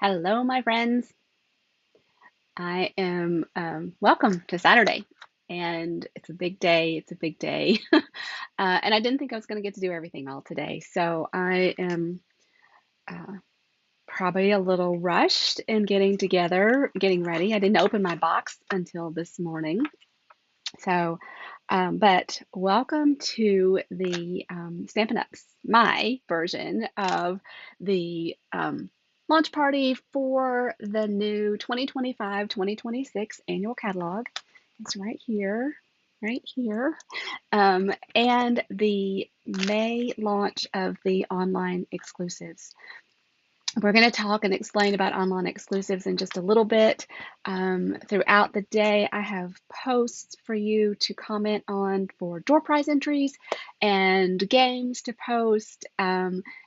Hello, my friends. I am welcome to Saturday, and it's a big day. It's a big day, and I didn't think I was going to get to do everything all today, so I am uh, probably a little rushed in getting together, getting ready. I didn't open my box until this morning, so but welcome to the Stampin' Up's my version of the launch party for the new 2025-2026 annual catalog. It's right here, right here. And the May launch of the online exclusives. We're going to talk and explain about online exclusives in just a little bit. Throughout the day, I have posts for you to comment on for door prize entries and games to post.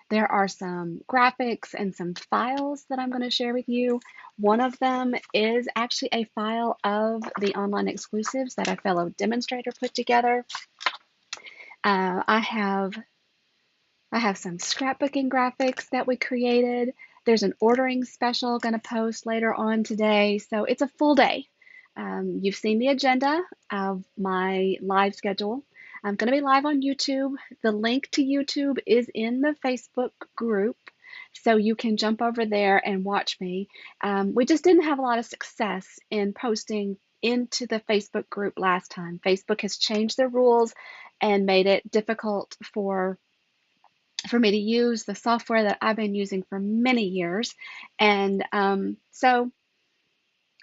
There are some graphics and some files that I'm going to share with you. One of them is actually a file of the online exclusives that a fellow demonstrator put together. I have some scrapbooking graphics that we created. There's an ordering special going to post later on today. So it's a full day. You've seen the agenda of my live schedule. I'm going to be live on YouTube. The link to YouTube is in the Facebook group. So you can jump over there and watch me. We just didn't have a lot of success in posting into the Facebook group last time. Facebook has changed their rules and made it difficult for me to use the software that I've been using for many years. And so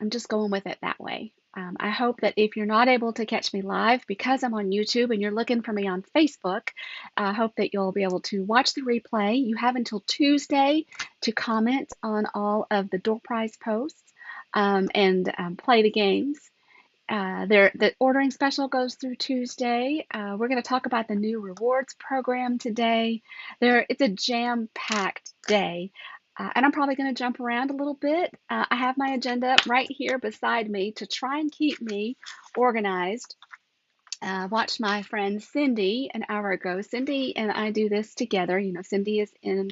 I'm just going with it that way. I hope that if you're not able to catch me live because I'm on YouTube and you're looking for me on Facebook, I hope that you'll be able to watch the replay. You have until Tuesday to comment on all of the door prize posts and play the games. The ordering special goes through Tuesday. We're going to talk about the new rewards program today. It's a jam-packed day, and I'm probably going to jump around a little bit. I have my agenda right here beside me to try and keep me organized. Watched my friend Cindy an hour ago. Cindy and I do this together. You know, Cindy is in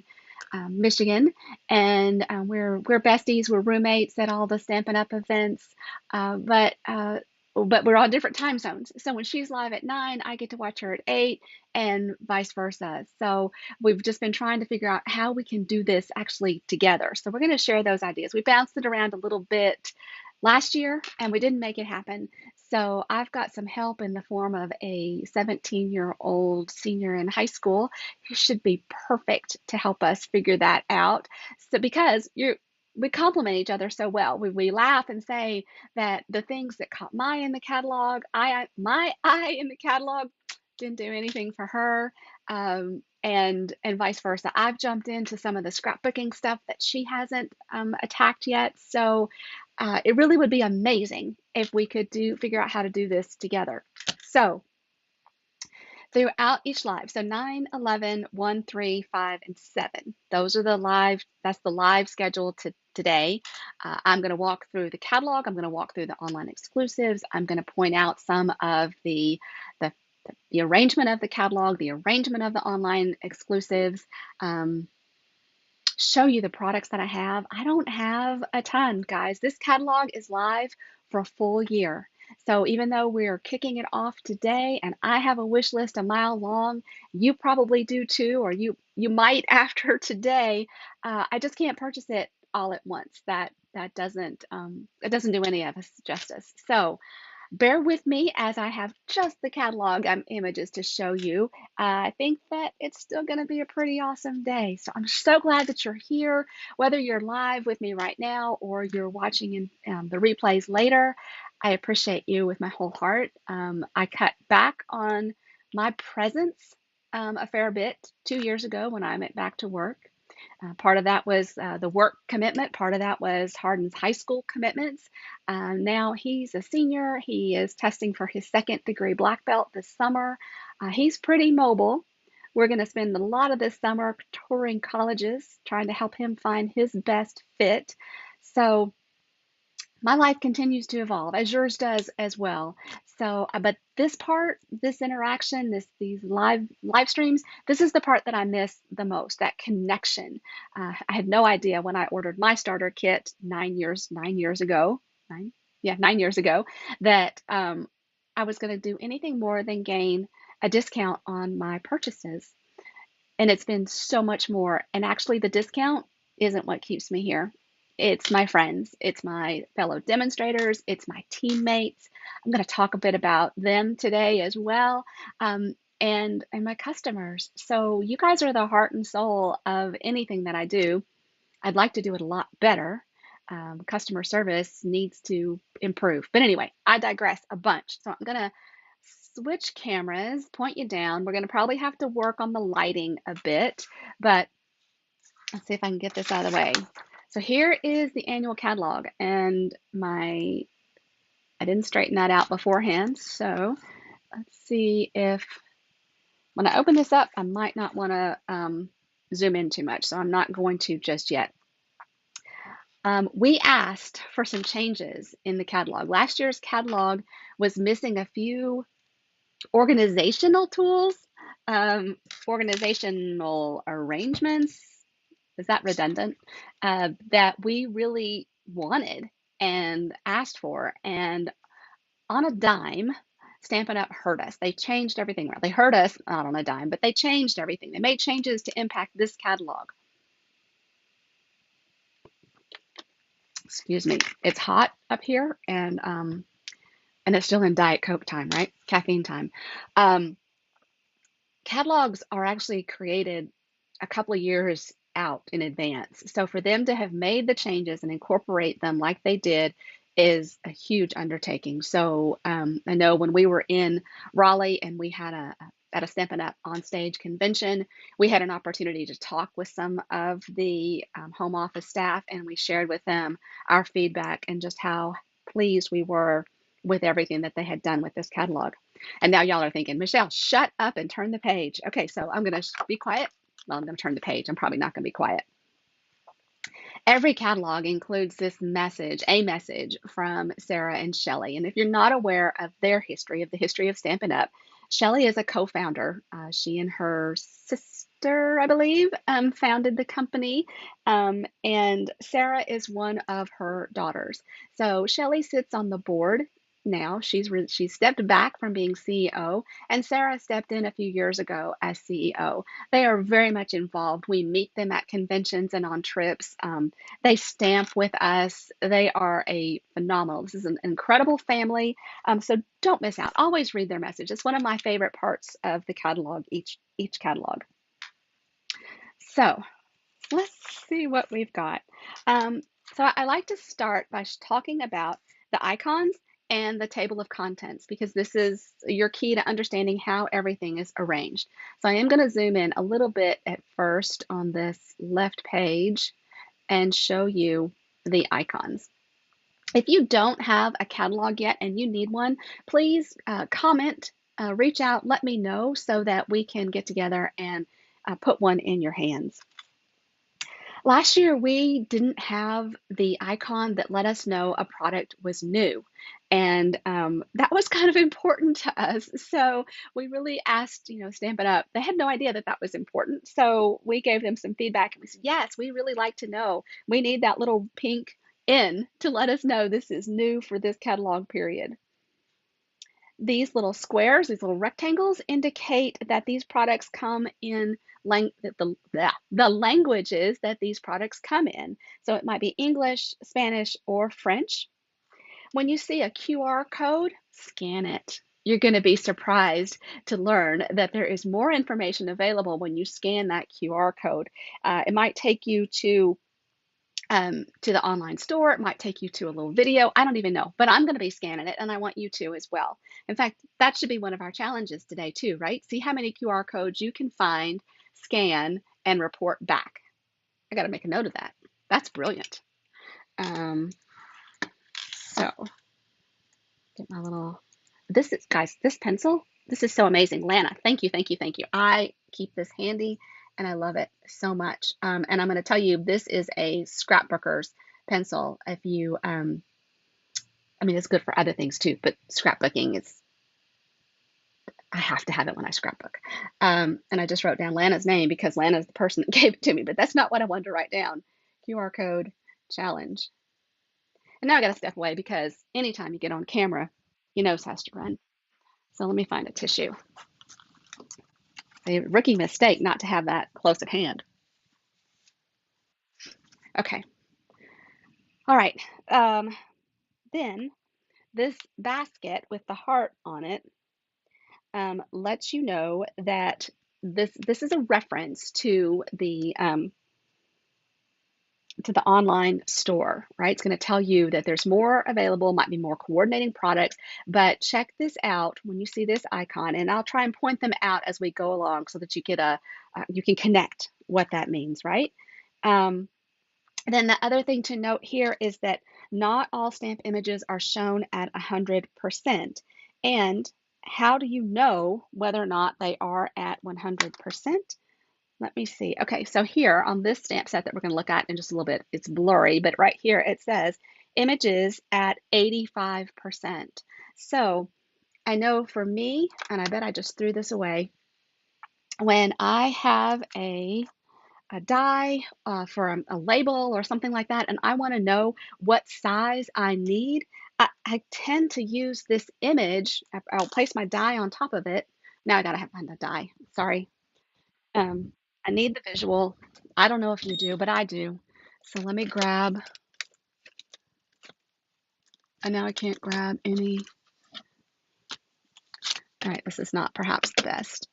Michigan, and we're besties. We're roommates at all the Stampin' Up events, but we're all different time zones. So when she's live at 9, I get to watch her at 8, and vice versa. So we've just been trying to figure out how we can do this actually together. So we're going to share those ideas. We bounced it around a little bit last year, and we didn't make it happen. So I've got some help in the form of a 17-year-old senior in high school who should be perfect to help us figure that out. So because we complement each other so well. We laugh and say that the things that caught my eye in the catalog, my eye in the catalog didn't do anything for her. And vice versa. I've jumped into some of the scrapbooking stuff that she hasn't attacked yet. So it really would be amazing if we could figure out how to do this together. So throughout each live, so 9, 11, 1, 3, 5, and 7. Those are that's the live schedule today. I'm going to walk through the catalog. I'm going to walk through the online exclusives. I'm going to point out some of the arrangement of the catalog, the arrangement of the online exclusives, show you the products that I have. I don't have a ton, guys. This catalog is live for a full year. So even though we're kicking it off today and I have a wish list a mile long, you probably do too, or you might after today. I just can't purchase it all at once. That doesn't it doesn't do any of us justice. So bear with me as I have just the catalog images to show you. I think that it's still going to be a pretty awesome day. So I'm so glad that you're here, whether you're live with me right now or you're watching in the replays later. I appreciate you with my whole heart. I cut back on my presence a fair bit 2 years ago when I went back to work. Part of that was the work commitment. Part of that was Hardin's high school commitments. Now he's a senior. He is testing for his second degree black belt this summer. He's pretty mobile. We're going to spend a lot of this summer touring colleges, trying to help him find his best fit. So my life continues to evolve, as yours does as well. So, but this part, this interaction, these live streams, this is the part that I miss the most, that connection. I had no idea when I ordered my starter kit 9 years ago, 9 years ago, that I was going to do anything more than gain a discount on my purchases. And it's been so much more. And actually, the discount isn't what keeps me here. It's my friends, it's my fellow demonstrators, it's my teammates. I'm going to talk a bit about them today as well, and my customers. So you guys are the heart and soul of anything that I do. I'd like to do it a lot better. Customer service needs to improve. But anyway, I digress a bunch. So I'm going to switch cameras, point you down. We're going to probably have to work on the lighting a bit, but let's see if I can get this out of the way. So here is the annual catalog, and I didn't straighten that out beforehand. So let's see if when I open this up, I might not want to zoom in too much. So I'm not going to just yet. We asked for some changes in the catalog. Last year's catalog was missing a few organizational tools, organizational arrangements. Is that redundant? That we really wanted and asked for. And on a dime, Stampin' Up! Heard us. They changed everything around. They heard us, not on a dime, but they changed everything. They made changes to impact this catalog. Excuse me. It's hot up here, and it's still in Diet Coke time, right? Caffeine time. Catalogs are actually created a couple of years out in advance. So for them to have made the changes and incorporate them like they did is a huge undertaking. So I know when we were in Raleigh and we had at a Stampin' Up! On stage convention, we had an opportunity to talk with some of the home office staff, and we shared with them our feedback and just how pleased we were with everything that they had done with this catalog. And now y'all are thinking, Michelle, shut up and turn the page. Okay, so I'm going to be quiet. Well, I'm going to turn the page. I'm probably not going to be quiet. Every catalog includes this message, a message from Sarah and Shelley. And if you're not aware of their history, of the history of Stampin' Up!, Shelley is a co-founder. She and her sister, I believe, founded the company. And Sarah is one of her daughters. So Shelley sits on the board now. She's stepped back from being CEO, and Sarah stepped in a few years ago as CEO. They are very much involved. We meet them at conventions and on trips. They stamp with us. They are a phenomenal. This is an incredible family. So don't miss out. Always read their message. It's one of my favorite parts of the catalog, each catalog. So let's see what we've got. So I like to start by talking about the icons and the table of contents, because this is your key to understanding how everything is arranged. So I am going to zoom in a little bit at first on this left page and show you the icons. If you don't have a catalog yet and you need one, please comment, reach out, let me know so that we can get together and put one in your hands. Last year, we didn't have the icon that let us know a product was new. And that was kind of important to us. So we really asked, Stampin' Up! They had no idea that that was important. So we gave them some feedback and we said, yes, we really like to know. We need that little pink N to let us know this is new for this catalog period. These little squares, these little rectangles indicate that these products come in the languages that these products come in. So it might be English, Spanish, or French. When you see a QR code, scan it. You're going to be surprised to learn that there is more information available when you scan that QR code. It might take you to the online store. It might take you to a little video. I don't even know, but I'm going to be scanning it, and I want you to as well. In fact, that should be one of our challenges today too, right? See how many QR codes you can find, scan, and report back. I got to make a note of that. That's brilliant. So get my little, guys, this pencil, this is so amazing. Lana, thank you, thank you, thank you. I keep this handy and I love it so much. And I'm going to tell you, this is a scrapbooker's pencil. If you, I mean, it's good for other things too, but scrapbooking is I have to have it when I scrapbook. And I just wrote down Lana's name because Lana's the person that gave it to me, but that's not what I wanted to write down. QR code challenge. And now I got to step away because anytime you get on camera, your nose has to run. So let me find a tissue. A rookie mistake not to have that close at hand. Okay. All right. Then this basket with the heart on it lets you know that this is a reference to the online store, right? It's going to tell you that there's more available, might be more coordinating products, but check this out when you see this icon, and I'll try and point them out as we go along so that you get you can connect what that means, right? Um, then the other thing to note here is that not all stamp images are shown at 100%. And how do you know whether or not they are at 100%? Let me see. Okay, so here on this stamp set that we're going to look at in just a little bit, it's blurry, but right here it says images at 85%. So I know for me, and I bet I just threw this away, when I have a die for a label or something like that, and I want to know what size I need, I tend to use this image. I'll place my die on top of it. Now I gotta find the die. Sorry. Um, I need the visual. I don't know if you do, but I do. So let me grab, and now I can't grab any. All right, this is not perhaps the best.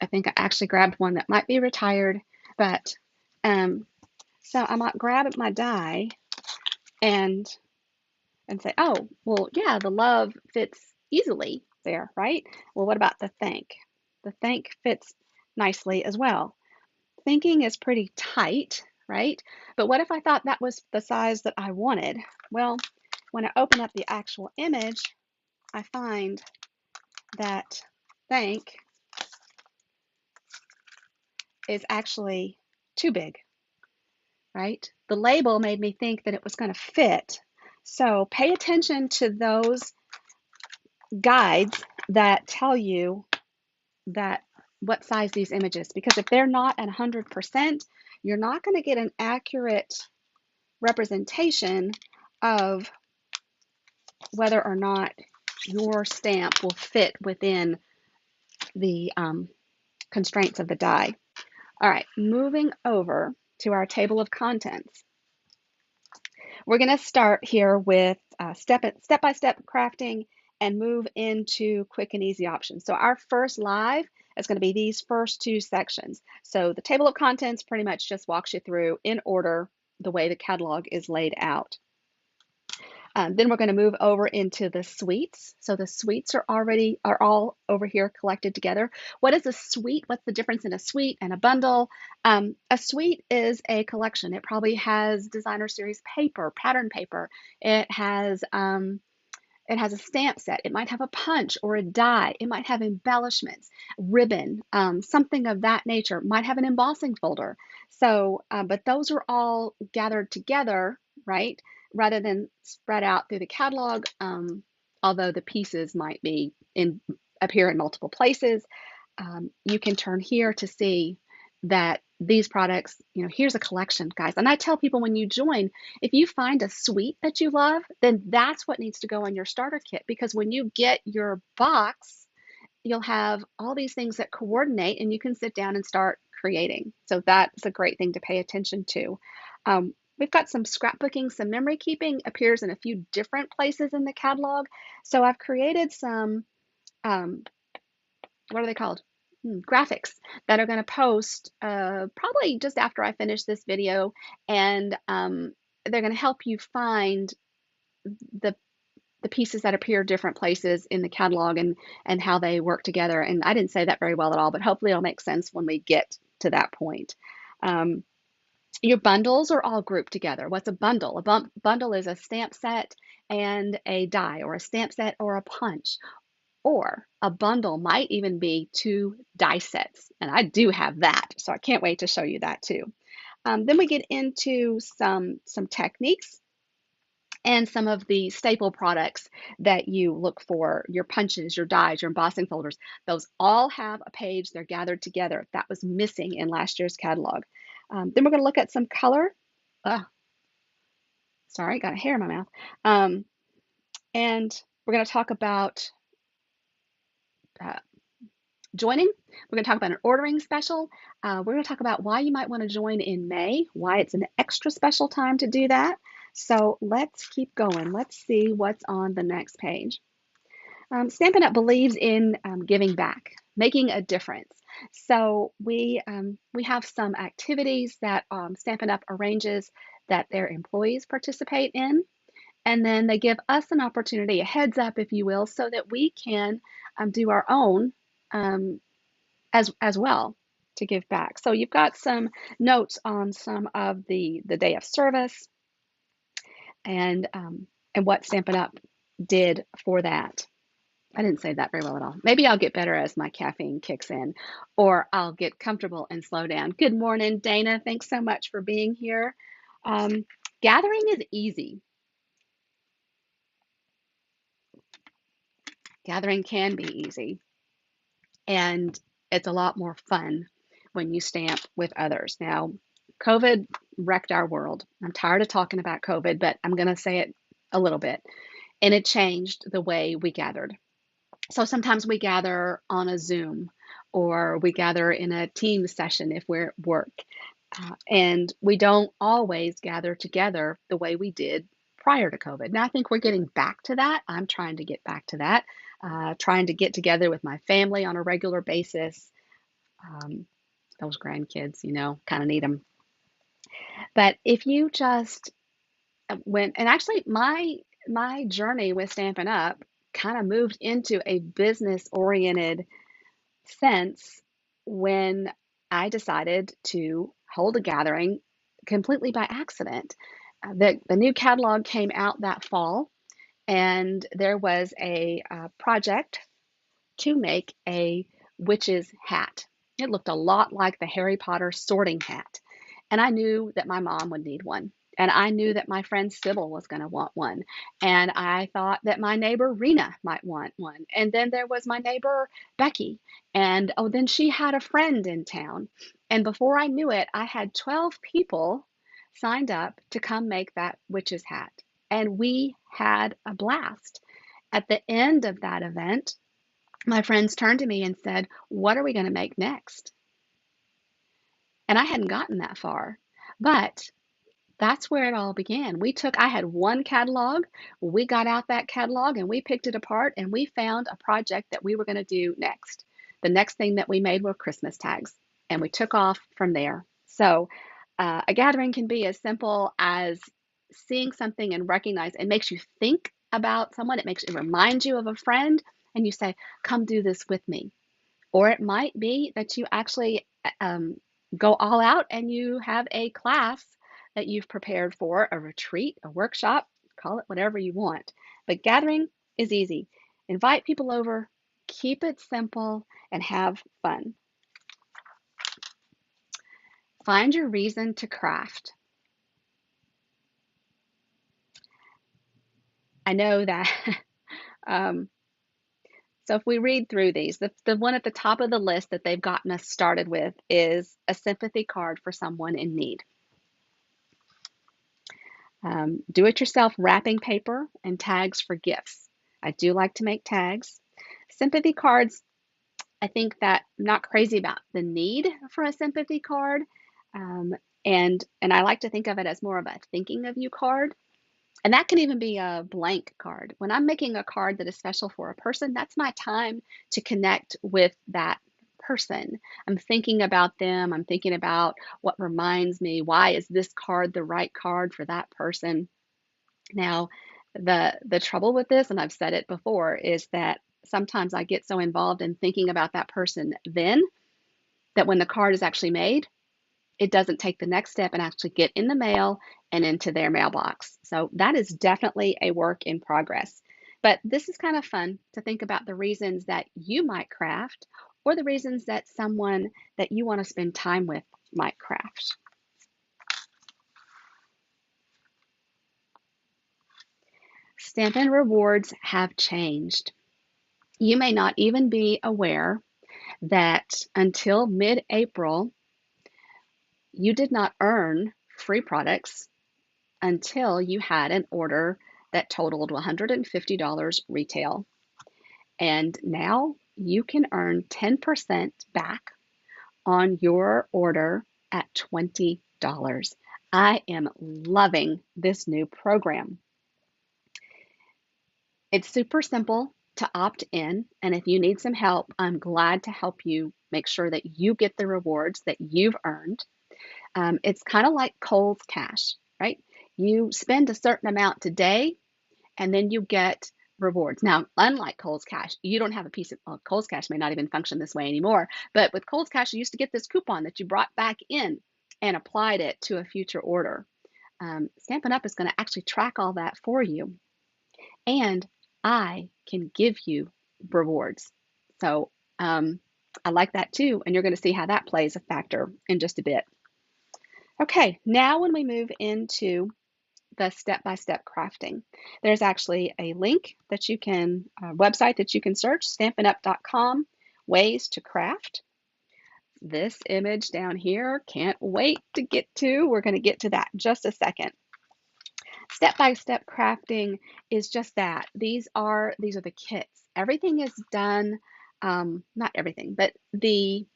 I think I actually grabbed one that might be retired, but so I might grab my die and say, oh, well, yeah, the love fits easily there, right? Well, what about the thank? The thank fits nicely as well. Thinking is pretty tight, right? But what if I thought that was the size that I wanted? Well, when I open up the actual image, I find that thank is actually too big, right? The label made me think that it was going to fit. So pay attention to those guides that tell you that what size these images, because if they're not at 100%, you're not going to get an accurate representation of whether or not your stamp will fit within the constraints of the die. All right, moving over to our table of contents. We're going to start here with step-by-step crafting and move into quick and easy options. So our first live is going to be these first two sections. So the table of contents pretty much just walks you through in order the way the catalog is laid out. Then we're going to move over into the suites. So the suites are all over here collected together. What is a suite? What's the difference in a suite and a bundle? A suite is a collection. It probably has designer series paper, pattern paper. It has a stamp set. It might have a punch or a die. It might have embellishments, ribbon, something of that nature. It might have an embossing folder. So, but those are all gathered together, right? Rather than spread out through the catalog, although the pieces might appear in multiple places. You can turn here to see that these products, here's a collection, guys. And I tell people when you join, if you find a suite that you love, then that's what needs to go on your starter kit, because when you get your box, you'll have all these things that coordinate and you can sit down and start creating. So that's a great thing to pay attention to. We've got some scrapbooking, some memory keeping appears in a few different places in the catalog. So I've created some, what are they called? Graphics that are going to post probably just after I finish this video, and they're going to help you find the pieces that appear different places in the catalog and how they work together. And I didn't say that very well at all, but hopefully it'll make sense when we get to that point. Your bundles are all grouped together. What's a bundle? A bundle is a stamp set and a die, or a stamp set or a punch. Or a bundle might even be 2 die sets. And I do have that, so I can't wait to show you that too. Then we get into some techniques and some of the staple products that you look for, your punches, your dies, your embossing folders, those all have a page. They're gathered together. That was missing in last year's catalog. Then we're going to look at some color. Uh, Sorry, got a hair in my mouth. And we're going to talk about uh, joining. We're going to talk about an ordering special. We're going to talk about why you might want to join in May, why it's an extra special time to do that. So let's keep going. Let's see what's on the next page. Stampin' Up! Believes in giving back, making a difference. So we have some activities that Stampin' Up! Arranges that their employees participate in. And then they give us an opportunity, a heads up, if you will, so that we can do our own um, as well to give back. So you've got some notes on some of the day of service and what Stampin' Up! Did for that. I didn't say that very well at all. Maybe I'll get better as my caffeine kicks in, or I'll get comfortable and slow down. Good morning, Dana. Thanks so much for being here. Um, Gathering is easy. Gathering can be easy, and it's a lot more fun when you stamp with others. Now, COVID wrecked our world. I'm tired of talking about COVID, but I'm going to say it a little bit. And it changed the way we gathered. So sometimes we gather on a Zoom or we gather in a team session if we're at work. And we don't always gather together the way we did prior to COVID. Now, I think we're getting back to that. I'm trying to get back to that, trying to get together with my family on a regular basis. Um, those grandkids, kind of need them. But if you just went, and actually, my journey with Stampin' Up! Kind of moved into a business oriented sense when I decided to hold a gathering completely by accident. The new catalog came out that fall, and there was a project to make a witch's hat. It looked a lot like the Harry Potter sorting hat. And I knew that my mom would need one. And I knew that my friend Sybil was going to want one. And I thought that my neighbor Rena might want one. And then there was my neighbor Becky. And oh, then she had a friend in town. And before I knew it, I had 12 people signed up to come make that witch's hat. And we had a blast. At the end of that event, my friends turned to me and said, "What are we going to make next?" And I hadn't gotten that far. But that's where it all began. I had one catalog. We got out that catalog and we picked it apart and we found a project that we were going to do next. The next thing that we made were Christmas tags, and we took off from there. So a gathering can be as simple as seeing something and recognize it makes you think about someone. It reminds you of a friend, and you say, "Come do this with me." Or it might be that you actually um, go all out and you have a class that you've prepared for, a retreat, a workshop, call it whatever you want. But gathering is easy. Invite people over, keep it simple, and have fun. Find your reason to craft. I know that. So if we read through these, the one at the top of the list that they've gotten us started with is a sympathy card for someone in need. Do-it-yourself wrapping paper and tags for gifts. I do like to make tags. Sympathy cards, I think that I'm not crazy about the need for a sympathy card. And I like to think of it as more of a thinking of you card. And that can even be a blank card. When I'm making a card that is special for a person, that's my time to connect with that person. I'm thinking about them. I'm thinking about what reminds me, why is this card the right card for that person? Now, the trouble with this, and I've said it before, is that sometimes I get so involved in thinking about that person then that when the card is actually made, it doesn't take the next step and actually get in the mail and into their mailbox. So that is definitely a work in progress. But this is kind of fun to think about the reasons that you might craft or the reasons that someone that you want to spend time with might craft. Stampin' Rewards have changed. You may not even be aware that until mid-April, you did not earn free products until you had an order that totaled $150 retail. And now you can earn 10% back on your order at $20. I am loving this new program. It's super simple to opt in, and if you need some help, I'm glad to help you make sure that you get the rewards that you've earned. It's kind of like Kohl's Cash, right? You spend a certain amount today, and then you get rewards. Now, unlike Kohl's Cash, you don't have a piece of, well, Kohl's Cash may not even function this way anymore, but with Kohl's Cash, you used to get this coupon that you brought back in and applied it to a future order. Stampin' Up! Is going to actually track all that for you, and I can give you rewards. So I like that too, and you're going to see how that plays a factor in just a bit. Okay, now when we move into the step-by-step crafting, there's actually a link that you can, a website that you can search, stampinup.com, ways to craft. This image down here, can't wait to get to. We're going to get to that in just a second. Step-by-step crafting is just that. These are the kits. Everything is done, not everything, but the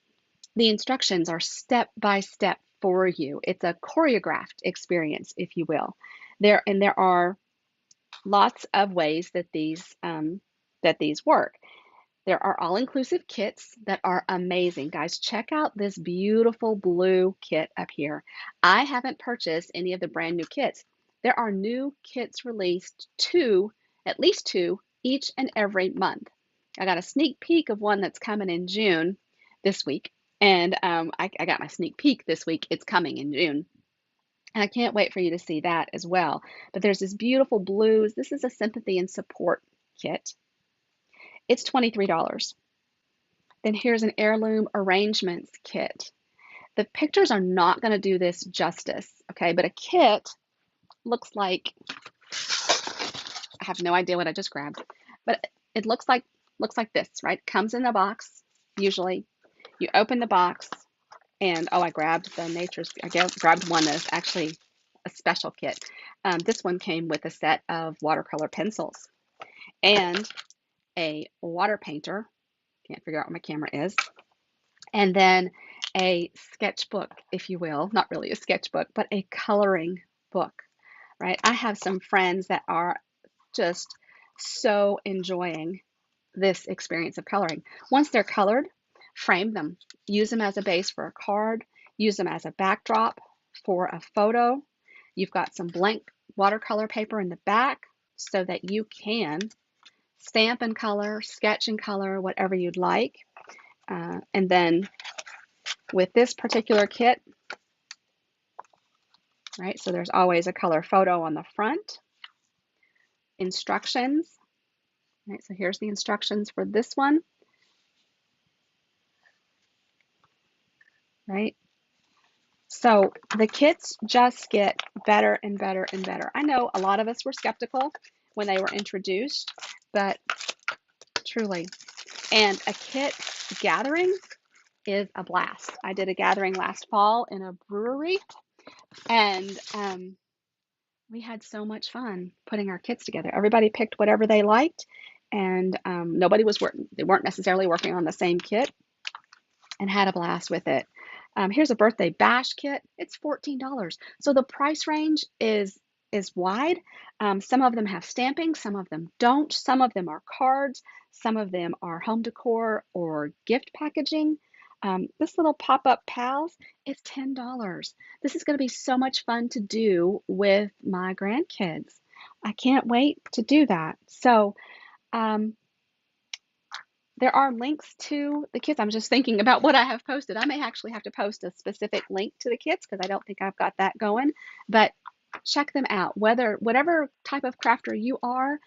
instructions are step by step for you. It's a choreographed experience, if you will. There are lots of ways that these work. There are all-inclusive kits that are amazing. Guys, check out this beautiful blue kit up here. I haven't purchased any of the brand new kits. There are new kits released, at least two, each and every month. I got a sneak peek of one that's coming in June this week, and I got my sneak peek this week. It's coming in June. And I can't wait for you to see that as well. But there's this beautiful blues. This is a sympathy and support kit. It's $23. Then here's an heirloom arrangements kit. The pictures are not going to do this justice, okay? But a kit looks like, I have no idea what I just grabbed, but it looks like this, right? Comes in a box, usually. You open the box, and I grabbed grabbed one that's actually a special kit. This one came with a set of watercolor pencils and a water painter. Can't figure out where my camera is. And then a sketchbook, if you will. Not really a sketchbook, but a coloring book, right? I have some friends that are just so enjoying this experience of coloring. Once they're colored, frame them. Use them as a base for a card. Use them as a backdrop for a photo. You've got some blank watercolor paper in the back so that you can stamp and color, sketch and color, whatever you'd like. And then with this particular kit, right, so there's always a color photo on the front. Instructions, right, so here's the instructions for this one, right? So the kits just get better and better and better. I know a lot of us were skeptical when they were introduced, but truly, and a kit gathering is a blast. I did a gathering last fall in a brewery, and we had so much fun putting our kits together. Everybody picked whatever they liked, and they weren't necessarily working on the same kit, and had a blast with it. Here's a birthday bash kit. It's $14. So the price range is wide. Some of them have stamping, some of them don't. Some of them are cards, some of them are home decor or gift packaging. This little pop-up pals is $10. This is going to be so much fun to do with my grandkids. I can't wait to do that. So there are links to the kits. I'm just thinking about what I have posted. I may actually have to post a specific link to the kits because I don't think I've got that going, but check them out. Whatever type of crafter you are,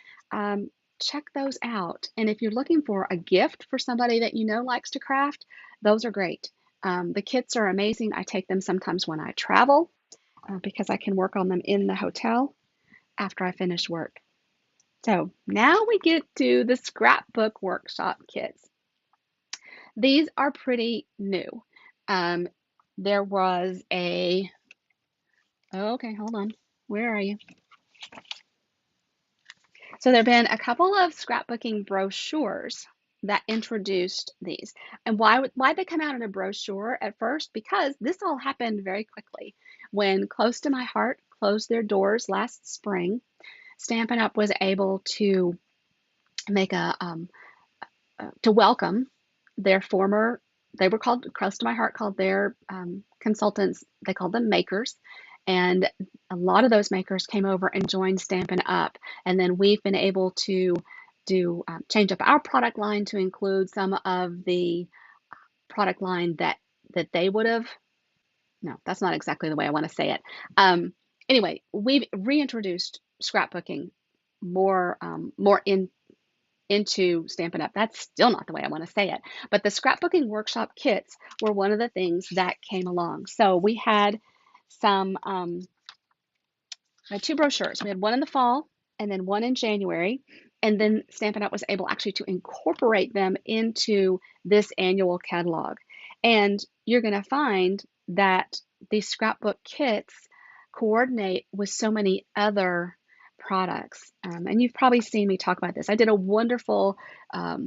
check those out. And if you're looking for a gift for somebody that you know likes to craft, those are great. The kits are amazing. I take them sometimes when I travel because I can work on them in the hotel after I finish work. So now we get to the scrapbook workshop kits. These are pretty new. Um, there was a, okay, hold on. Where are you? So there have been a couple of scrapbooking brochures that introduced these. And why they come out in a brochure at first? Because this all happened very quickly. When Close to My Heart closed their doors last spring, Stampin' Up! Was able to make to welcome their former, they were called, Close to My Heart called their consultants, they called them makers. And a lot of those makers came over and joined Stampin' Up. And then we've been able to do change up our product line to include some of the product line that they would have. No, that's not exactly the way I want to say it. Anyway, we've reintroduced scrapbooking more into Stampin' Up. That's still not the way I want to say it. But the scrapbooking workshop kits were one of the things that came along. So we had some we had two brochures. We had one in the fall and then one in January. And then Stampin' Up! Was able actually to incorporate them into this annual catalog. And you're going to find that these scrapbook kits coordinate with so many other products. And you've probably seen me talk about this. I did a wonderful, I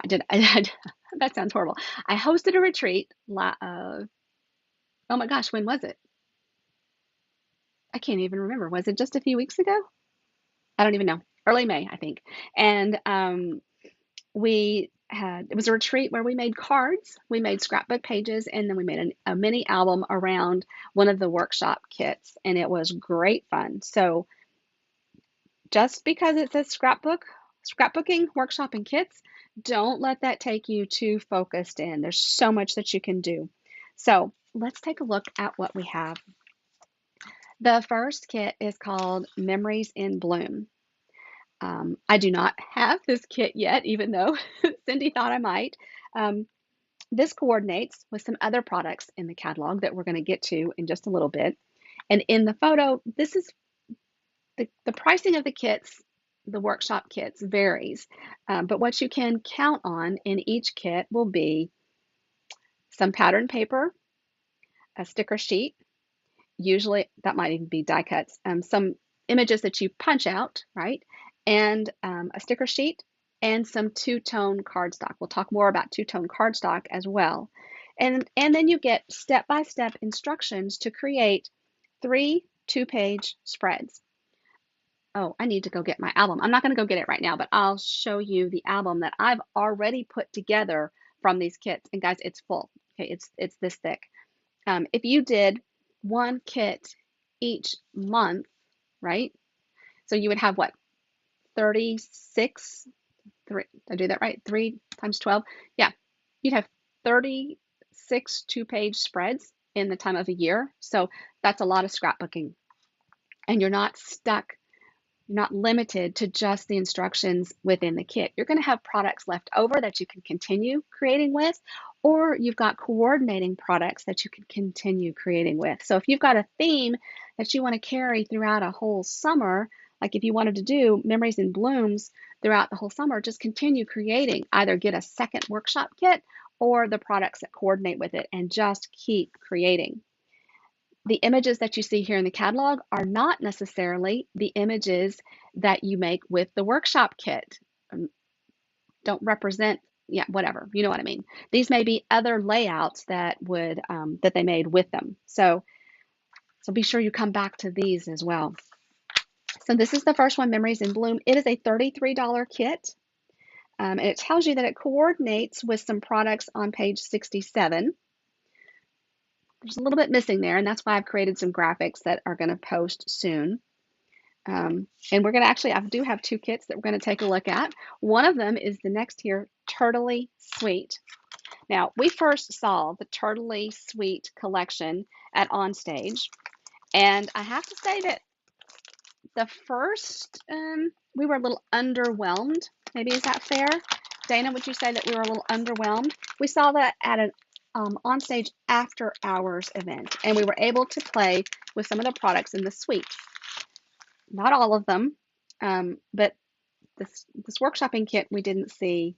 did that sounds horrible. I hosted a retreat. Oh my gosh, when was it? I can't even remember. Was it just a few weeks ago? I don't even know. Early May, I think. And it was a retreat where we made cards, we made scrapbook pages, and then we made a mini album around one of the workshop kits, and it was great fun. So just because it says scrapbooking, workshop, and kits, don't let that take you too focused in. There's so much that you can do. So let's take a look at what we have. The first kit is called Memories in Bloom. I do not have this kit yet, even though Cindy thought I might. This coordinates with some other products in the catalog that we're going to get to in just a little bit. And in the photo, this is the pricing of the kits, the workshop kits varies. But what you can count on in each kit will be some pattern paper, a sticker sheet, usually that might even be die cuts, some images that you punch out, right? And a sticker sheet and some two-tone cardstock. We'll talk more about two-tone cardstock as well. And then you get step-by-step instructions to create 3 two-page spreads. Oh, I need to go get my album. I'm not going to go get it right now, but I'll show you the album that I've already put together from these kits. And guys, it's full. Okay, it's this thick. If you did one kit each month, right? So you would have what? 36, did I do that right? 3 times 12. Yeah, you'd have 36 two-page spreads in the time of a year. So that's a lot of scrapbooking. And you're not stuck, you're not limited to just the instructions within the kit. You're going to have products left over that you can continue creating with, or you've got coordinating products that you can continue creating with. So if you've got a theme that you want to carry throughout a whole summer, like if you wanted to do Memories in Blooms throughout the whole summer, just continue creating. Either get a second workshop kit or the products that coordinate with it and just keep creating. The images that you see here in the catalog are not necessarily the images that you make with the workshop kit. Don't represent, yeah, whatever, you know what I mean. These may be other layouts that would that they made with them. So be sure you come back to these as well. So this is the first one, Memories in Bloom. It is a $33 kit. And it tells you that it coordinates with some products on page 67. There's a little bit missing there, and that's why I've created some graphics that are going to post soon. And we're going to actually, I do have 2 kits that we're going to take a look at. One of them is the next here, Turtley Sweet. Now, we first saw the Turtley Sweet collection at Onstage, and I have to say that the first, we were a little underwhelmed. Maybe is that fair? Dana, would you say that we were a little underwhelmed? We saw that at an Onstage after hours event, and we were able to play with some of the products in the suite. Not all of them, but this workshopping kit we didn't see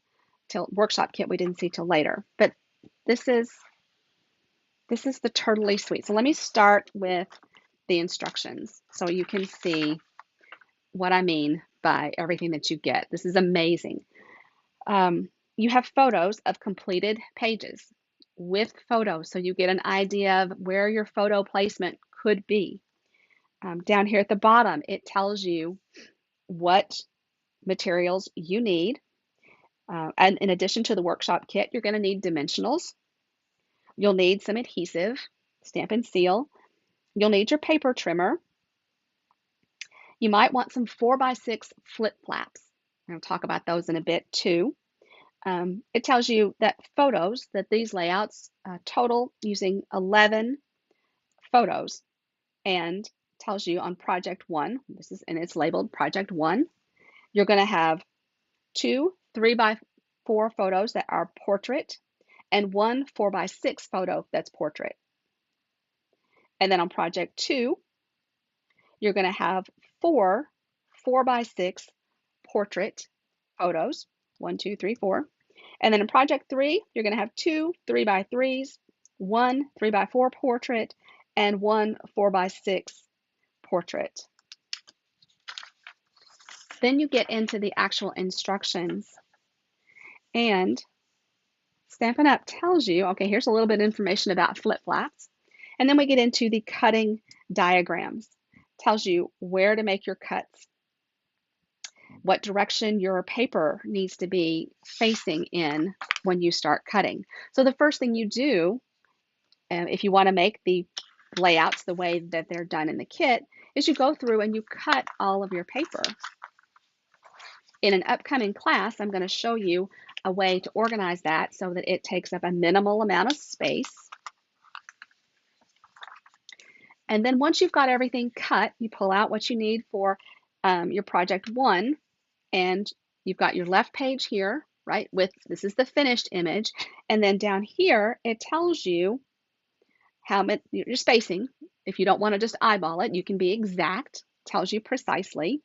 till later. But this is the Turtley Suite. So let me start with the instructions so you can see what I mean by everything that you get. This is amazing. You have photos of completed pages with photos, so you get an idea of where your photo placement could be. Down here at the bottom, it tells you what materials you need. And in addition to the workshop kit, you're going to need dimensionals. You'll need some adhesive, stamp and seal. You'll need your paper trimmer. You might want some 4x6 flip flaps. I'll talk about those in a bit too. It tells you that these layouts total using 11 photos, and tells you on project 1, and it's labeled project 1, you're going to have 2 3x4 photos that are portrait and 1 4x6 photo that's portrait. And then on project 2, you're going to have 4 4x6 portrait photos, 1 2 3 4. And then in project 3, you're going to have 2 3x3s, 1 3x4 portrait, and 1 4x6 portrait. Then you get into the actual instructions, and Stampin' Up! Tells you, okay, here's a little bit of information about flip flaps. And then we get into the cutting diagrams. Tells you where to make your cuts, what direction your paper needs to be facing in when you start cutting. So the first thing you do, if you want to make the layouts the way that they're done in the kit, is you go through and you cut all of your paper. In an upcoming class, I'm going to show you a way to organize that so that it takes up a minimal amount of space. And then once you've got everything cut, you pull out what you need for your project 1, and you've got your left page here, right? This is the finished image, and then down here it tells you how much your spacing. If you don't want to just eyeball it, you can be exact. It tells you precisely.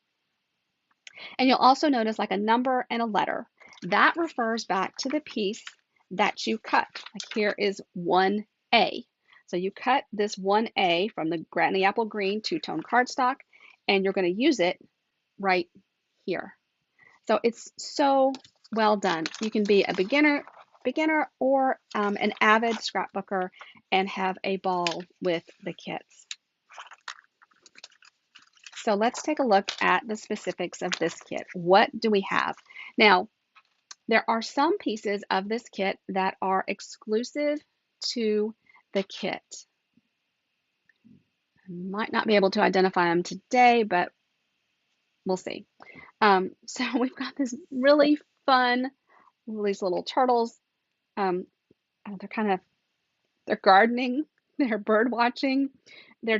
And you'll also notice like a number and a letter. That refers back to the piece that you cut. Like here is 1A. So you cut this 1A from the Granny Apple Green two-tone cardstock, and you're going to use it right here. So it's so well done. You can be a beginner or an avid scrapbooker and have a ball with the kits. So let's take a look at the specifics of this kit. What do we have? Now, there are some pieces of this kit that are exclusive to the kit. I might not be able to identify them today, but we'll see. So we've got this really fun, these little turtles. They're gardening, they're bird watching. They're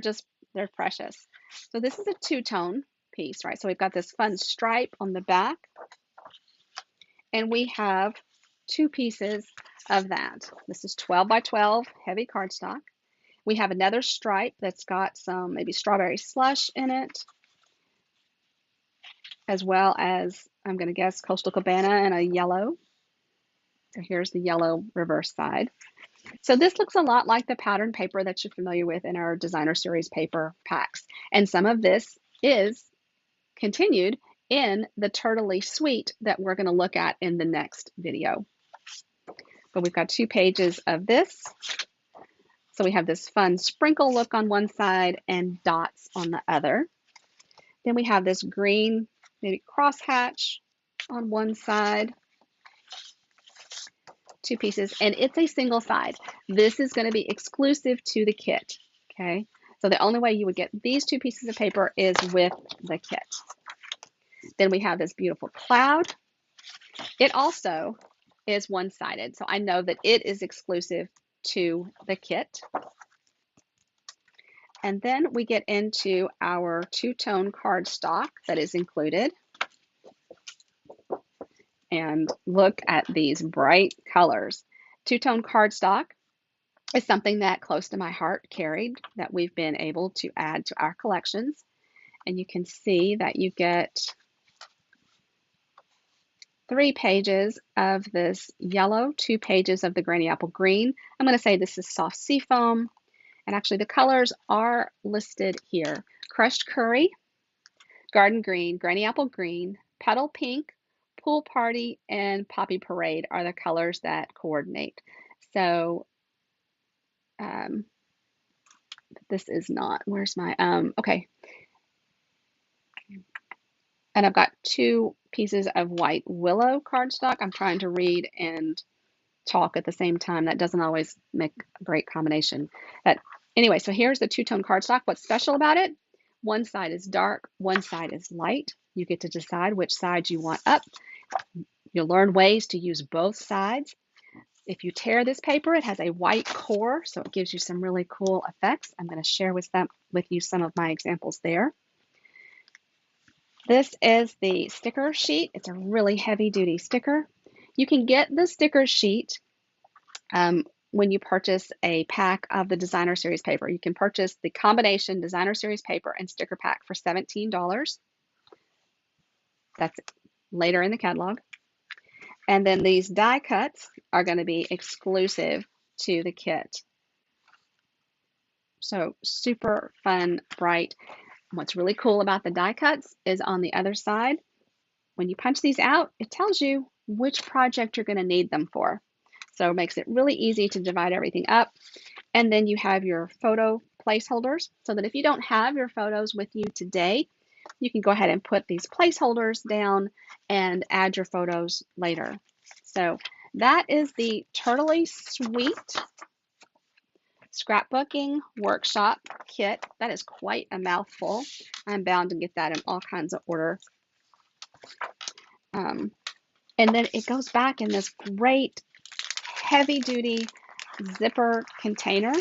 precious. So this is a two-tone piece, right? So we've got this fun stripe on the back, and we have 2 pieces of that. This is 12 by 12 heavy cardstock. We have another stripe that's got some maybe strawberry slush in it, as well as, I'm going to guess, Coastal Cabana and a yellow. So here's the yellow reverse side. So this looks a lot like the pattern paper that you're familiar with in our designer series paper packs. And some of this is continued in the Turtley Suite that we're going to look at in the next video. But we've got 2 pages of this. So we have this fun sprinkle look on one side and dots on the other. Then we have this green, maybe crosshatch on one side. 2 pieces, and it's a single side. This is going to be exclusive to the kit, okay? So the only way you would get these 2 pieces of paper is with the kit. Then we have this beautiful cloud. It also is one-sided, so I know that it is exclusive to the kit. And then we get into our 2-tone cardstock that is included. And look at these bright colors. 2-tone cardstock is something that close to my heart carried that we've been able to add to our collections. And you can see that you get 3 pages of this yellow, 2 pages of the Granny Apple Green. I'm going to say this is soft seafoam. And actually the colors are listed here. Crushed Curry, Garden Green, Granny Apple Green, Petal Pink, Pool Party, and Poppy Parade are the colors that coordinate. So this is not, where's my, okay. And I've got 2 pieces of white willow cardstock. I'm trying to read and talk at the same time. That doesn't always make a great combination. But anyway, so here's the 2-tone cardstock. What's special about it? One side is dark, one side is light. You get to decide which side you want up. You'll learn ways to use both sides. If you tear this paper, it has a white core, so it gives you some really cool effects. I'm going to share with you some of my examples there. This is the sticker sheet. It's a really heavy-duty sticker. You can get the sticker sheet when you purchase a pack of the Designer Series paper. You can purchase the combination Designer Series paper and sticker pack for $17. That's later in the catalog. And then these die cuts are going to be exclusive to the kit. So super fun, bright. What's really cool about the die cuts is on the other side, when you punch these out, it tells you which project you're going to need them for. So it makes it really easy to divide everything up. And then you have your photo placeholders so that if you don't have your photos with you today, you can go ahead and put these placeholders down and add your photos later. So that is the Turtley Sweet Scrapbooking Workshop Kit. That is quite a mouthful. I'm bound to get that in all kinds of order. And then it goes back in this great heavy-duty zipper container.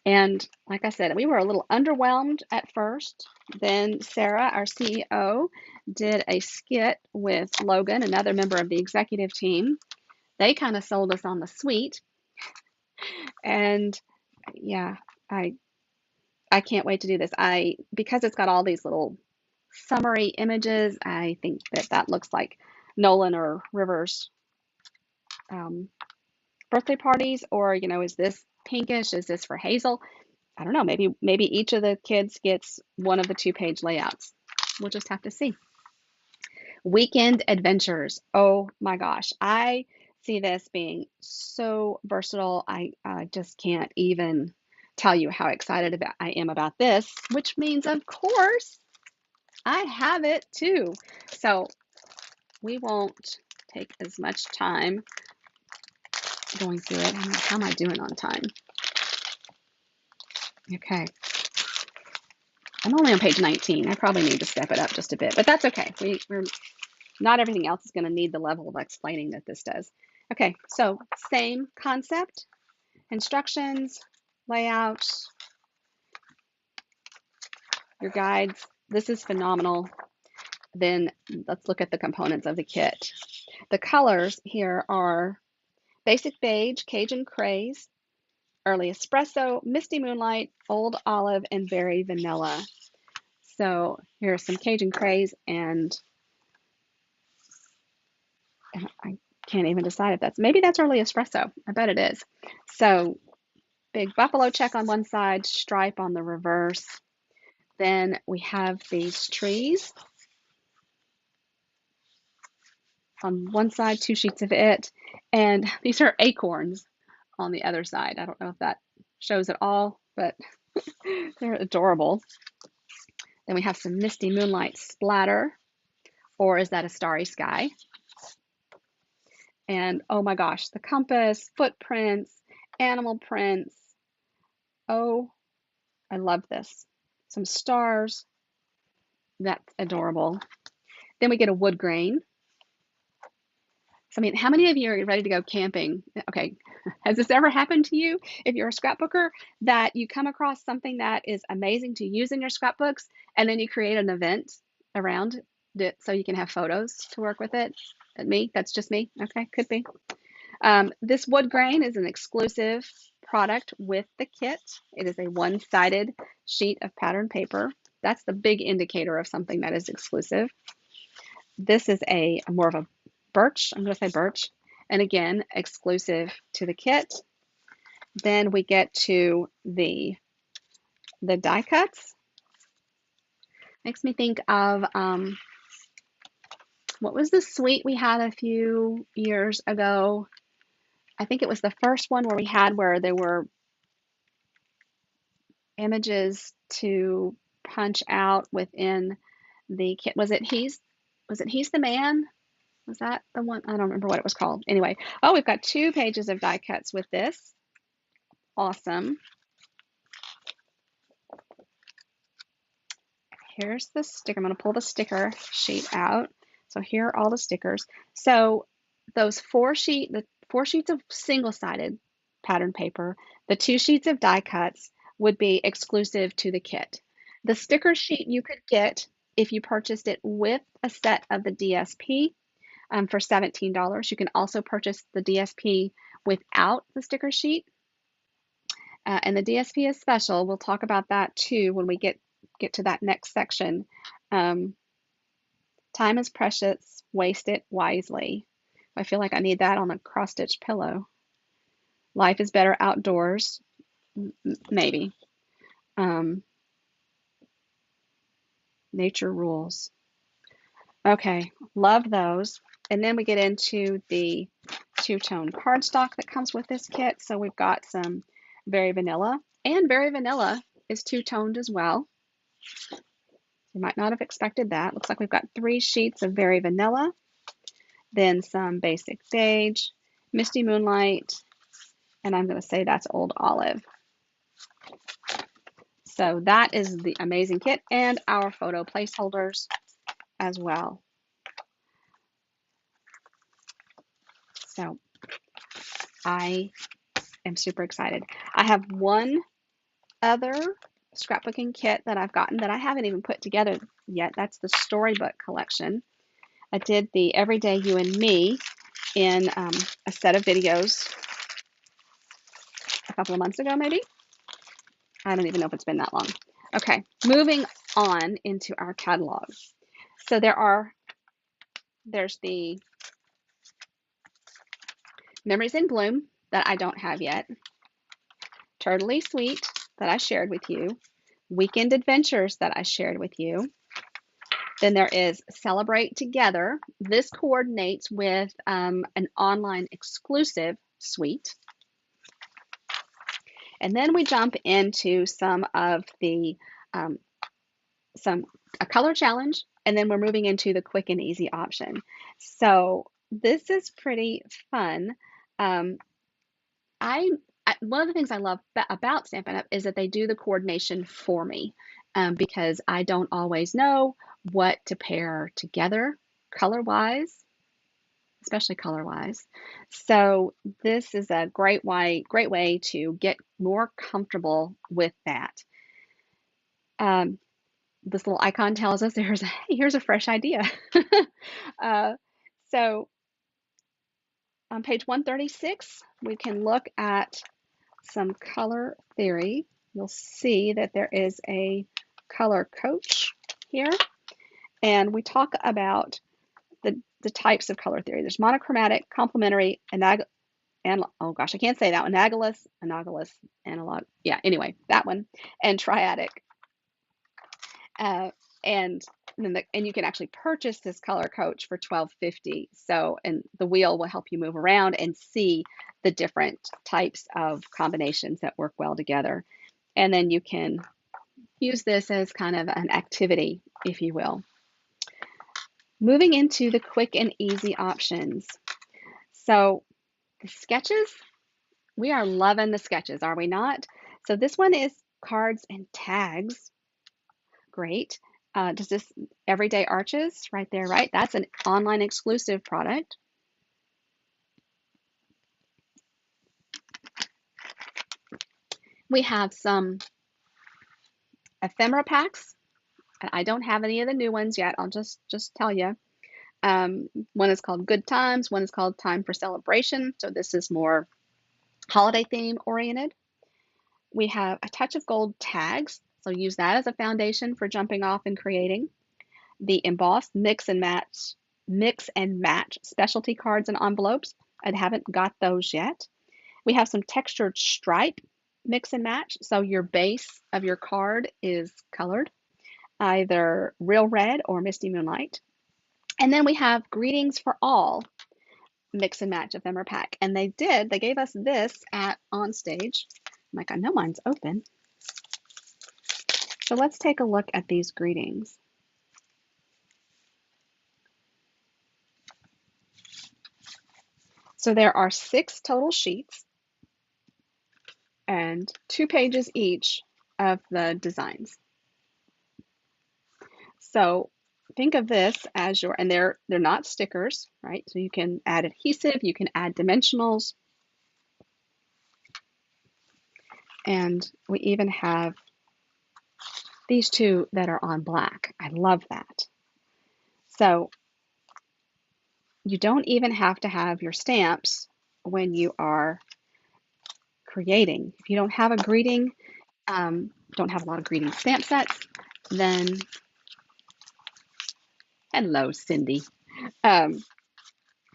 And like I said, we were a little underwhelmed at first. Then Sarah, our CEO, did a skit with Logan, another member of the executive team. They kind of sold us on the suite. And yeah, I can't wait to do this. Because it's got all these little summary images, I think that looks like Nolan or Rivers' birthday parties, or is this pinkish? Is this for Hazel? I don't know. Maybe each of the kids gets one of the 2-page layouts. We'll just have to see. Weekend adventures. Oh my gosh, I see this being so versatile. I just can't even tell you how excited I am about this, which means, of course, I have it too. So we won't take as much time going through it. How am I doing on time? Okay. I'm only on page 19. I probably need to step it up just a bit, but that's okay. We're not everything else is going to need the level of explaining that this does. Okay, so same concept, instructions, layouts, your guides. This is phenomenal. Then let's look at the components of the kit. The colors here are Basic Beige, Cajun Craze, Early Espresso, Misty Moonlight, Old Olive, and Berry Vanilla. So here's some Cajun Craze, and I can't even decide if maybe that's Early Espresso. I bet it is. So big buffalo check on one side, stripe on the reverse. Then we have these trees on one side, 2 sheets of it, and these are acorns on the other side. I don't know if that shows at all, but they're adorable. Then we have some Misty Moonlight splatter, or is that a starry sky? And oh my gosh, the compass, footprints, animal prints. Oh, I love this. Some stars. That's adorable. Then we get a wood grain. So, I mean, how many of you are ready to go camping? Okay, has this ever happened to you? If you're a scrapbooker, that you come across something that is amazing to use in your scrapbooks, and then you create an event around it so you can have photos to work with it? Me? That's just me? Okay, could be. This wood grain is an exclusive product with the kit. It is a one-sided sheet of pattern paper. that's the big indicator of something that is exclusive. This is a more of a birch, I'm going to say birch, and again, exclusive to the kit. Then we get to the die cuts. Makes me think of what was the suite we had a few years ago? I think it was the first one where we had where there were images to punch out within the kit. Was it He's the Man? Was that the one? I don't remember what it was called. Anyway, oh, we've got 2 pages of die cuts with this. Awesome. Here's the sticker. I'm going to pull the sticker sheet out. So here are all the stickers. So those the 4 sheets of single-sided pattern paper, the 2 sheets of die cuts would be exclusive to the kit. The sticker sheet you could get if you purchased it with a set of the DSP for $17. You can also purchase the DSP without the sticker sheet. And the DSP is special. We'll talk about that too when we get to that next section. Time is precious, waste it wisely. I feel like I need that on a cross-stitch pillow. Life is better outdoors, maybe. Nature rules. Okay, love those. And then we get into the 2-tone cardstock that comes with this kit. So we've got some Very Vanilla, and Very Vanilla is 2-toned as well. You might not have expected that. Looks like we've got 3 sheets of Very Vanilla, then some Basic Beige, Misty Moonlight, and I'm going to say that's Old Olive. So that is the amazing kit, and our photo placeholders as well. So I am super excited. I have one other scrapbooking kit that I've gotten that I haven't even put together yet. That's the storybook collection. I did the Everyday You and Me in a set of videos a couple of months ago, maybe. I don't even know if it's been that long. Okay, moving on into our catalog. So there's the Memories in Bloom that I don't have yet, Turtley Sweet that I shared with you, Weekend Adventures that I shared with you. Then there is Celebrate Together. This coordinates with an online exclusive suite. And then we jump into some of the a color challenge, and then we're moving into the quick and easy option. So this is pretty fun. One of the things I love about Stampin' Up! Is that they do the coordination for me because I don't always know what to pair together color-wise, especially color-wise. So this is a great way to get more comfortable with that. This little icon tells us here's a fresh idea. So on page 136, we can look at some color theory. You'll see that there is a color coach here, and we talk about the types of color theory. There's monochromatic, complementary, oh gosh, I can't say that one. Analogous, analog. Yeah, anyway, that one, and triadic. And you can actually purchase this color coach for $12.50. So, and the wheel will help you move around and see the different types of combinations that work well together. And then you can use this as kind of an activity, if you will. Moving into the quick and easy options. So the sketches, we are loving the sketches, are we not? So this one is cards and tags. Great. Does this Everyday Arches right there, right? That's an online exclusive product. We have some ephemera packs. I don't have any of the new ones yet. I'll just tell you. One is called Good Times. One is called Time for Celebration. So this is more holiday theme oriented. We have a touch of gold tags. So use that as a foundation for jumping off and creating. The embossed mix and match specialty cards and envelopes. I haven't got those yet. We have some textured stripe mix and match. So your base of your card is colored, either real red or misty moonlight. And then we have greetings for all mix and match ephemera pack. And they gave us this at on stage. I'm like, I know mine's open. So let's take a look at these greetings. So there are 6 total sheets and 2 pages each of the designs. So think of this as your, and they're not stickers, right? So you can add adhesive, you can add dimensionals, and we even have these 2 that are on black. I love that. So you don't even have to have your stamps when you are creating. If you don't have a greeting, don't have a lot of greeting stamp sets, then hello, Cindy. Um,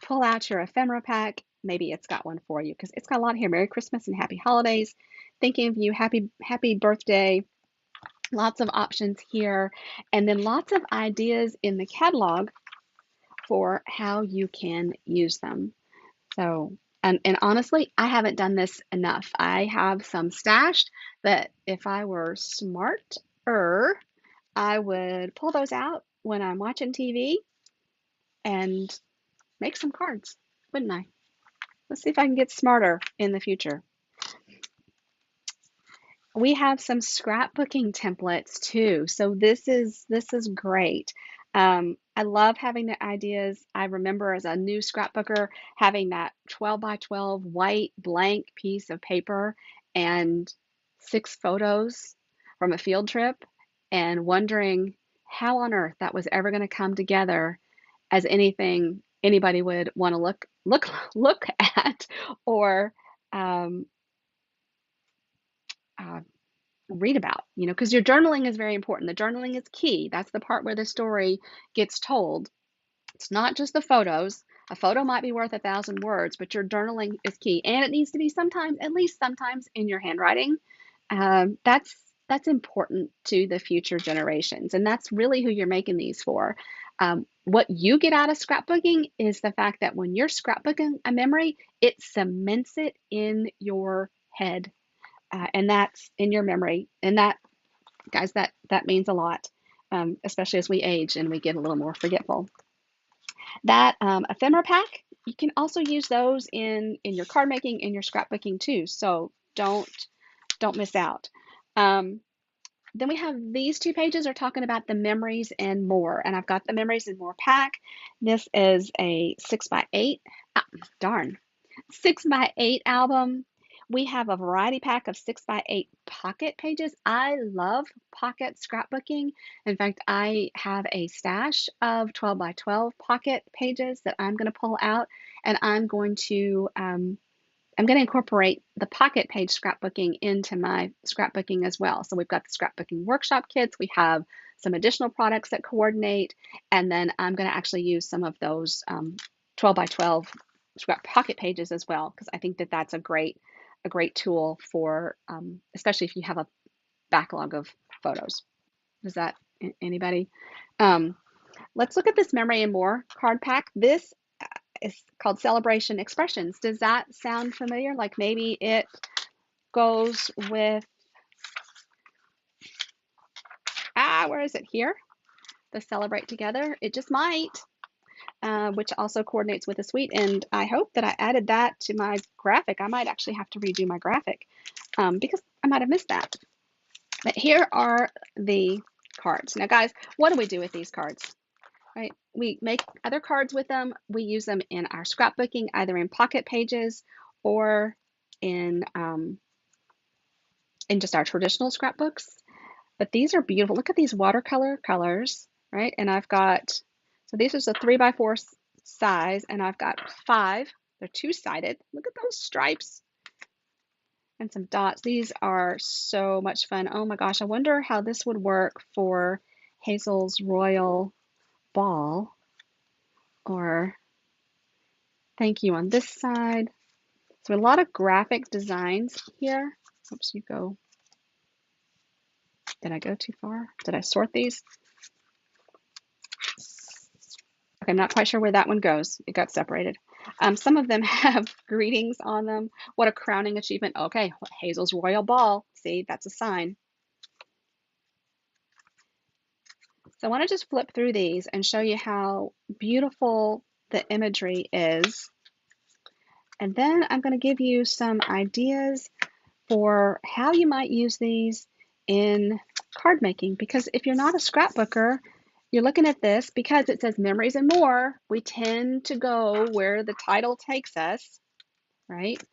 pull out your ephemera pack. Maybe it's got one for you because it's got a lot here. Merry Christmas and Happy Holidays. Thinking of you. Happy birthday. Lots of options here. And then lots of ideas in the catalog for how you can use them. So, and honestly, I haven't done this enough. I have some stashed that if I were smarter, I would pull those out when I'm watching TV and make some cards, wouldn't I? Let's see if I can get smarter in the future. We have some scrapbooking templates too. So this is great. I love having the ideas. I remember as a new scrapbooker having that 12 by 12 white blank piece of paper and 6 photos from a field trip and wondering how on earth that was ever going to come together as anything anybody would want to look at or um, uh, read about, because your journaling is very important. The journaling is key. That's the part where the story gets told. It's not just the photos. A photo might be worth 1,000 words, but your journaling is key, and it needs to be sometimes, at least sometimes, in your handwriting. That's important to the future generations, and that's really who you're making these for. What you get out of scrapbooking is the fact that when you're scrapbooking a memory, it cements it in your head, and that's in your memory. And that, guys, that means a lot, especially as we age and we get a little more forgetful. That ephemera pack, you can also use those in your card making, in your scrapbooking too. So don't miss out. Then we have these 2 pages are talking about the memories and more, and I've got the memories and more pack. This is a 6x8. Darn, 6x8 album. We have a variety pack of 6x8 pocket pages. I love pocket scrapbooking. In fact, I have a stash of 12 by 12 pocket pages that I'm going to pull out, and I'm going to incorporate the pocket page scrapbooking into my scrapbooking as well. So we've got the scrapbooking workshop kits. We have some additional products that coordinate, and then I'm going to actually use some of those 12 by 12 scrap pocket pages as well, because I think that that's a great tool for, especially if you have a backlog of photos. Does that, anybody? Let's look at this Memory and More card pack. This is called Celebration Expressions. Does that sound familiar? Like maybe it goes with, where is it here? The Celebrate Together. It just might. Which also coordinates with a suite. And I hope that I added that to my graphic. I might actually have to redo my graphic because I might have missed that. But here are the cards. Now, guys, what do we do with these cards? Right? We make other cards with them. We use them in our scrapbooking, either in pocket pages or in just our traditional scrapbooks. But these are beautiful. Look at these watercolor colors, right? And I've got, so this is a 3x4 size, and I've got 5. They're 2-sided. Look at those stripes. and some dots. These are so much fun. Oh my gosh, I wonder how this would work for Hazel's Royal Ball, or thank you on this side. So a lot of graphic designs here. Oops, you go. Did I go too far? Did I sort these? Okay, I'm not quite sure where that one goes. It got separated. Some of them have greetings on them. What a crowning achievement. Okay, Hazel's Royal Ball. See, that's a sign. So I want to just flip through these and show you how beautiful the imagery is. And then I'm going to give you some ideas for how you might use these in card making. Because if you're not a scrapbooker, you're looking at this because it says memories and more. We tend to go where the title takes us, right?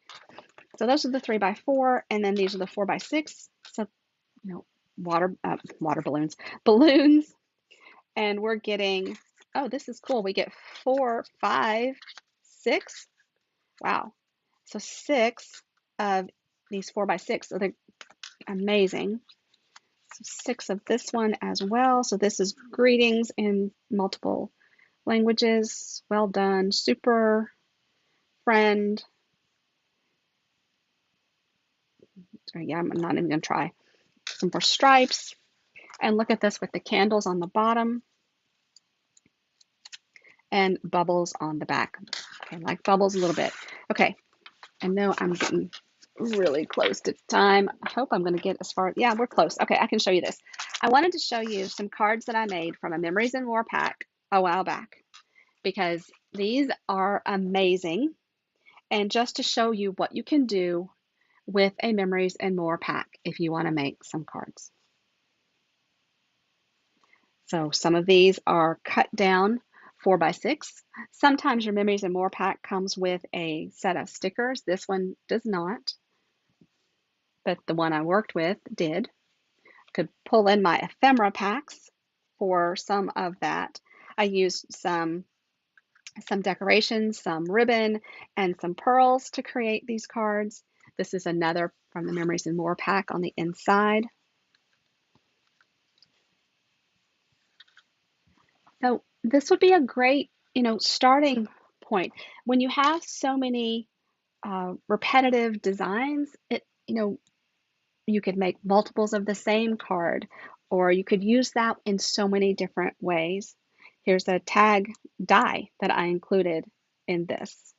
So those are the 3x4, and then these are the 4x6. So, you know, water balloons, and we're getting, oh, this is cool. We get 4, 5, 6. Wow. So 6 of these 4x6. So they're amazing. So 6 of this one as well. So this is greetings in multiple languages. Well done. Super friend. Yeah, I'm not even going to try. Some more stripes. And look at this with the candles on the bottom and bubbles on the back. Okay, like bubbles a little bit. Okay, I know I'm getting really close to time. I hope I'm going to get as far. Yeah, we're close. Okay, I can show you this. I wanted to show you some cards that I made from a Memories and More pack a while back because these are amazing. And just to show you what you can do with a Memories and More pack if you want to make some cards. So some of these are cut down 4x6. Sometimes your Memories and More pack comes with a set of stickers. This one does not, but the one I worked with did. Could pull in my ephemera packs for some of that. I used some decorations, some ribbon, and some pearls to create these cards. This is another from the Memories and More pack on the inside. So this would be a great, starting point. When you have so many repetitive designs, you could make multiples of the same card, or you could use that in so many different ways. Here's a tag die that I included in this.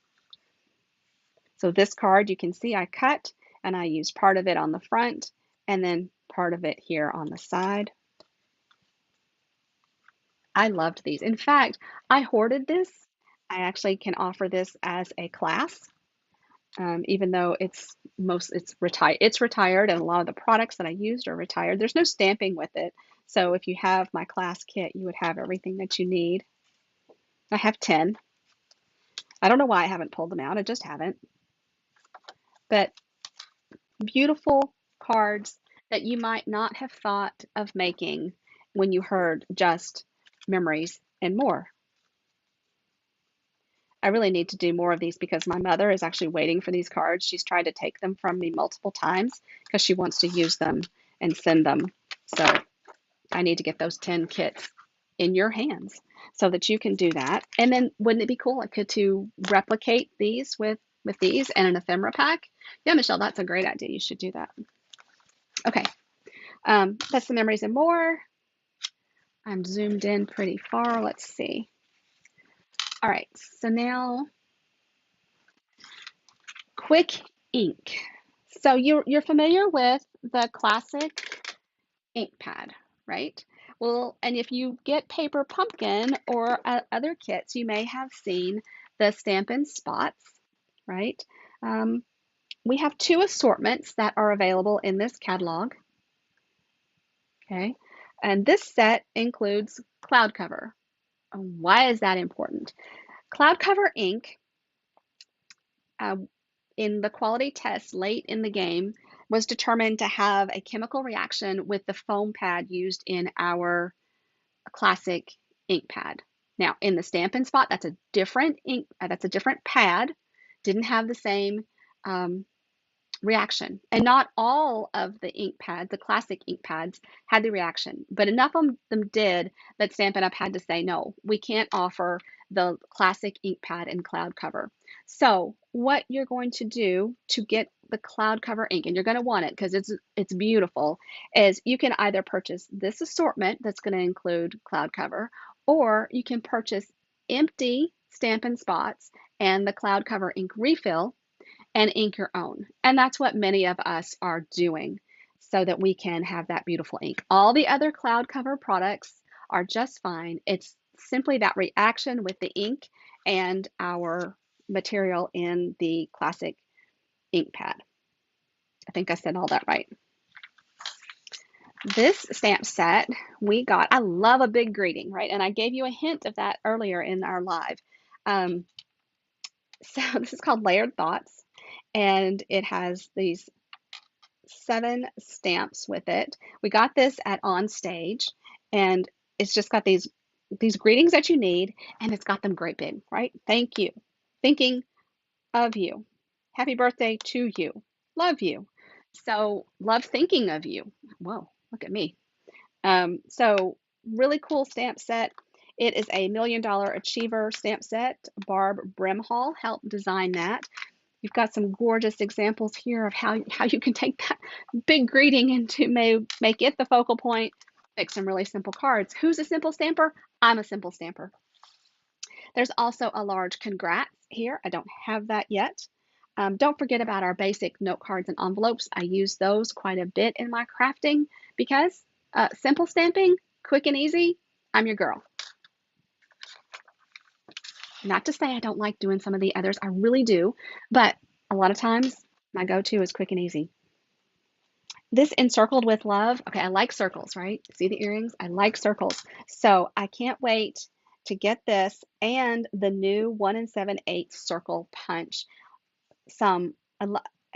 So this card, you can see I cut and I used part of it on the front and then part of it here on the side. I loved these. In fact, I hoarded this. I actually can offer this as a class, even though it's retired, and a lot of the products that I used are retired. There's no stamping with it, so if you have my class kit, you would have everything that you need. I have 10. I don't know why I haven't pulled them out. I just haven't. But beautiful cards that you might not have thought of making when you heard just Memories and More. I really need to do more of these because my mother is actually waiting for these cards. She's tried to take them from me multiple times because she wants to use them and send them. So I need to get those 10 kits in your hands so that you can do that. And then wouldn't it be cool to replicate these with these and an ephemera pack? Yeah, Michelle, that's a great idea. You should do that. Okay, that's the Memories and More. I'm zoomed in pretty far. Let's see. All right, so now quick ink. So you're familiar with the classic ink pad, right? Well, and if you get Paper Pumpkin or other kits, you may have seen the Stampin' Spots, right? Um, we have 2 assortments that are available in this catalog, okay? And this set includes cloud cover. Why is that important? Cloud cover ink uh, in the quality test late in the game was determined to have a chemical reaction with the foam pad used in our classic ink pad. Now, in the Stampin' Spot, that's a different ink, that's a different pad. Didn't have the same reaction. And not all of the ink pads, the classic ink pads, had the reaction, but enough of them did that Stampin' Up! Had to say, no, we can't offer the classic ink pad and cloud cover. So what you're going to do to get the cloud cover ink, and you're going to want it because it's beautiful, is you can either purchase this assortment that's going to include cloud cover, or you can purchase empty Stampin' Spots and the cloud cover ink refill and ink your own. And that's what many of us are doing so that we can have that beautiful ink. All the other cloud cover products are just fine. It's simply that reaction with the ink and our material in the classic ink pad. I think I said all that right. This stamp set we got, I love a big greeting, right? And I gave you a hint of that earlier in our live. So this is called Layered Thoughts, and it has these 7 stamps with it. We got this at On Stage, and it's just got these greetings that you need, and it's got them great big, right? Thank you. Thinking of you. Happy birthday to you. Love you. So love thinking of you. Whoa, look at me. So really cool stamp set. It is a $1 Million Achiever stamp set. Barb Brimhall helped design that. You've got some gorgeous examples here of how you can take that big greeting and to make it the focal point. Make some really simple cards. Who's a simple stamper? I'm a simple stamper. There's also a large congrats here. I don't have that yet. Don't forget about our basic note cards and envelopes. I use those quite a bit in my crafting because simple stamping, quick and easy, I'm your girl. Not to say I don't like doing some of the others, I really do, but a lot of times my go-to is quick and easy. This Encircled with Love, okay, I like circles, right? See the earrings? I like circles. So I can't wait to get this and the new 1 7/8 circle punch.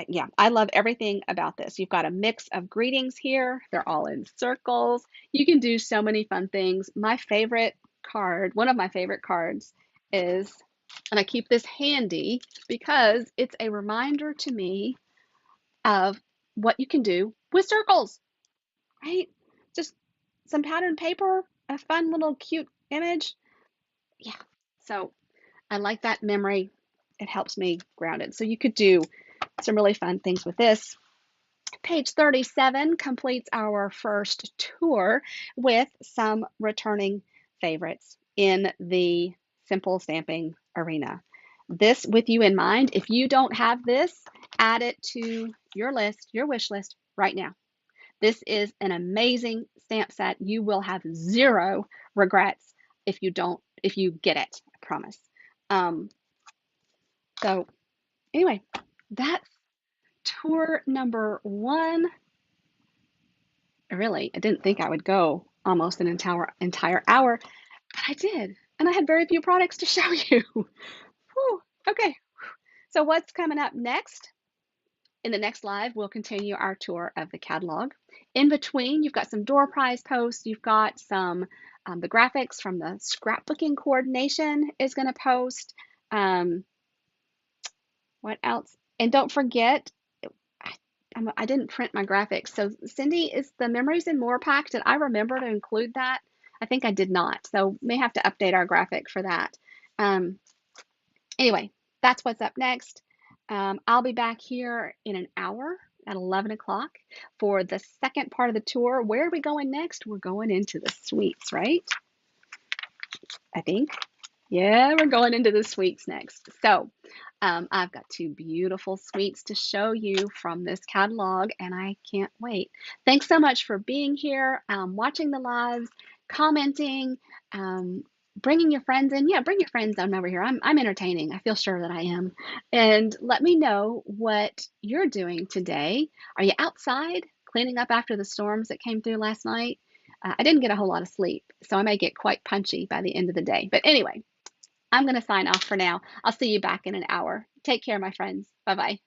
Yeah, I love everything about this. You've got a mix of greetings here. They're all in circles. You can do so many fun things. My favorite card, one of my favorite cards is, and I keep this handy because it's a reminder to me of what you can do with circles, right? Just some patterned paper, a fun little cute image. Yeah, so I like that memory. It helps me grounded. So you could do some really fun things with this. Page 37 completes our first tour with some returning favorites in the simple stamping arena. This with you in mind. If you don't have this, add it to your list, your wish list right now. This is an amazing stamp set. You will have zero regrets if you get it, I promise. So anyway, that's tour number 1. Really, I didn't think I would go almost an entire hour, but I did. And I had very few products to show you. Whew. Okay, so what's coming up next? In the next live, we'll continue our tour of the catalog. In between, you've got some door prize posts. You've got some, the graphics from the scrapbooking coordination is going to post. What else? And don't forget, I didn't print my graphics. So Cindy, is the Memories and More pack, did I remember to include that? I think I did not. So may have to update our graphic for that. Anyway, that's what's up next. I'll be back here in an hour at 11 o'clock for the second part of the tour. Where are we going next? We're going into the suites, right? I think. Yeah, we're going into the suites next. So I've got 2 beautiful suites to show you from this catalog, and I can't wait. Thanks so much for being here, watching the lives, commenting, bringing your friends in. Yeah, bring your friends on over here. I'm entertaining. I feel sure that I am. And let me know what you're doing today. Are you outside cleaning up after the storms that came through last night? I didn't get a whole lot of sleep, so I may get quite punchy by the end of the day. But anyway, I'm going to sign off for now. I'll see you back in an hour. Take care, my friends. Bye-bye.